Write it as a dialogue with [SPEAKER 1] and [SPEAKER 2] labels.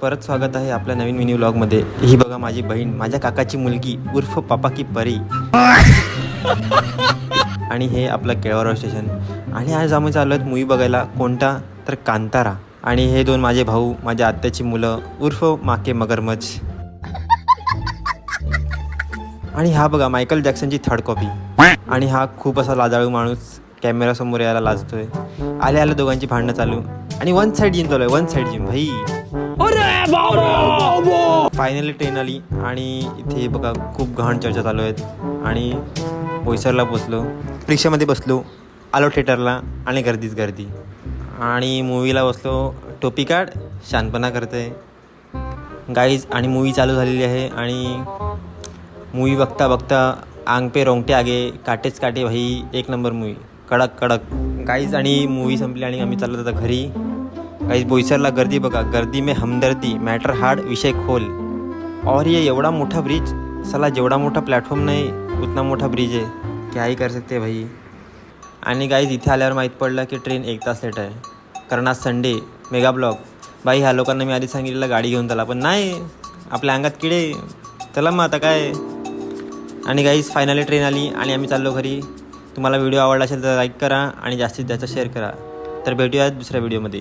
[SPEAKER 1] परत स्वागत आहे आपल्या नवीन मिनी व्लॉगमध्ये. ही बघा माझी बहीण, माझ्या काकाची मुलगी उर्फ पापा की परी. आणि हे आपलं केळवराव स्टेशन. आणि आज आम्ही चाललो आहेत मूवी बघायला. कोणता तर कांतारा. आणि हे दोन माझे भाऊ, माझ्या आत्याची मुलं उर्फ माके मगरमच्छ. आणि हा बघा मायकल जॅक्सनची थर्ड कॉपी. आणि हा खूप असा लाजाळू माणूस, कॅमेरासमोर यायला लाजतोय. आले आले दोघांची भांडणं चालू. आणि वन साईड जिम चालू आहे, वन साईड जिम भाई. फायनली ट्रेन आली आणि इथे बघा खूप घाण चर्चा चालू आहेत. आणि बोईसरला पोचलो, रिक्षामध्ये बसलो, आलो थिएटरला आणि गर्दीच गर्दी. आणि मूवीला बसलो, टोपी काढ, शानपणा करते गाईज. आणि मूवी चालू झालेली आहे. आणि मूवी बघता बघता आंग पे रोंगटे आगे, काटेच काटे भाई. एक नंबर मूवी, कडक कडक गाईज. आणि मूवी संपली आणि आम्ही चाललो आता घरी. गाइस बोईसरला गर्दी बघा, गर्दी में हमदर्दी, मॅटर हार्ड विषय खोल. और ये एवढा मोठा ब्रिज, साला जेवढा मोठा प्लॅटफॉर्म नाही उतना मोठा ब्रिज आहे. क्या ही कर सकते भाई. आणि गाईज इथे आल्यावर माहीत पडलं की ट्रेन 1 तास लेट आहे, कारण आज संडे. मेगा ब्लॉग बाई. ह्या लोकांना मी आधी सांगितलेलं गाडी घेऊन चला, पण नाही, आपल्या अंगात किडे. चला मग आता काय. आणि गाईज फायनली ट्रेन आली आणि आम्ही चाललो घरी. तुम्हाला व्हिडिओ आवडला असेल तर लाईक करा आणि जास्तीत जास्त शेअर करा. तर भेटूयात दुसऱ्या व्हिडिओमध्ये.